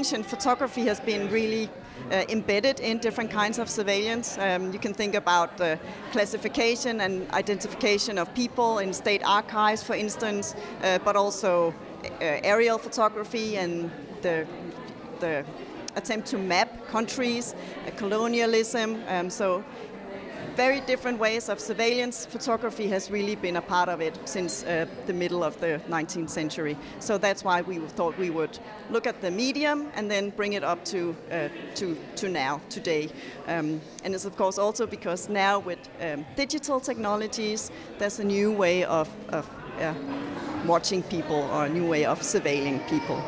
mentioned, photography has been really embedded in different kinds of surveillance. You can think about the classification and identification of people in state archives, for instance, but also aerial photography and the attempt to map countries, colonialism. So very different ways of surveillance. Photography has really been a part of it since the middle of the 19th century. So that's why we thought we would look at the medium and then bring it up to now, today. And it's of course also because now with digital technologies, there's a new way of watching people, or a new way of surveilling people.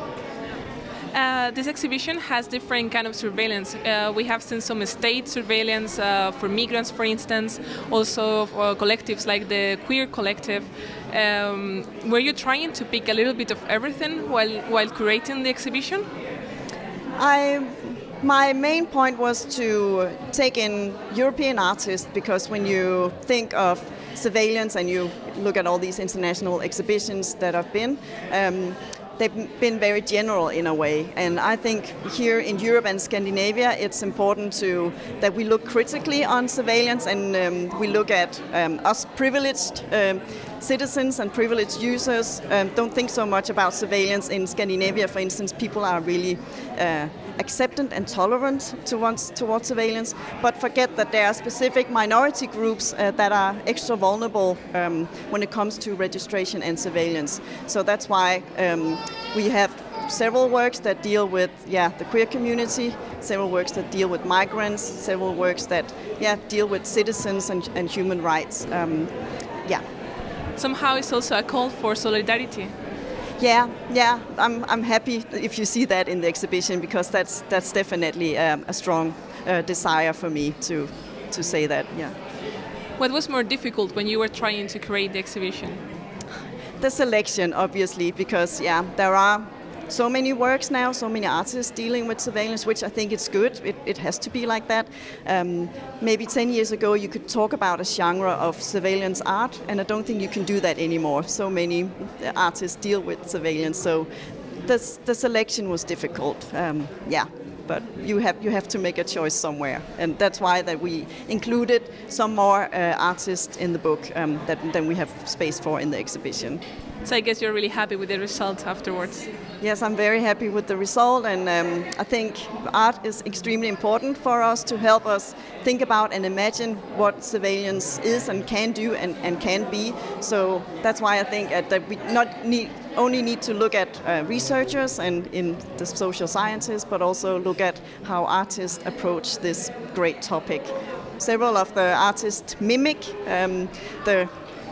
This exhibition has different kind of surveillance. We have seen some state surveillance for migrants, for instance, also for collectives like the queer collective. Were you trying to pick a little bit of everything while curating the exhibition? My main point was to take in European artists, because when you think of surveillance and you look at all these international exhibitions that have been, they've been very general in a way, and I think here in Europe and Scandinavia it's important that we look critically on surveillance, and we look at us privileged citizens and privileged users don't think so much about surveillance. In Scandinavia, for instance, people are really acceptant and tolerant towards surveillance, but forget that there are specific minority groups that are extra vulnerable when it comes to registration and surveillance. So that's why we have several works that deal with the queer community, several works that deal with migrants, several works that deal with citizens and human rights. Somehow it's also a call for solidarity. Yeah, I'm happy if you see that in the exhibition, because that's definitely a strong desire for me to say that. Yeah. What was more difficult when you were trying to create the exhibition? The selection, obviously, because there are so many works now, so many artists dealing with surveillance, which I think it's good. It has to be like that. Maybe 10 years ago you could talk about a genre of surveillance art, and I don't think you can do that anymore. So many artists deal with surveillance, so the selection was difficult. But you have to make a choice somewhere, and that's why that we included some more artists in the book than we have space for in the exhibition. So I guess you're really happy with the result afterwards. Yes, I'm very happy with the result, and I think art is extremely important for us to help us think about and imagine what surveillance is and can do and can be. So that's why I think that we only need to look at researchers and in the social sciences, but also look at how artists approach this great topic. Several of the artists mimic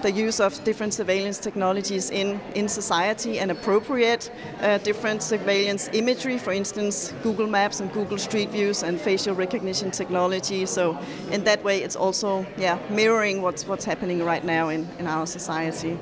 the use of different surveillance technologies in society and appropriate different surveillance imagery, for instance, Google Maps and Google Street Views and facial recognition technology. So in that way, it's also mirroring what's happening right now in our society.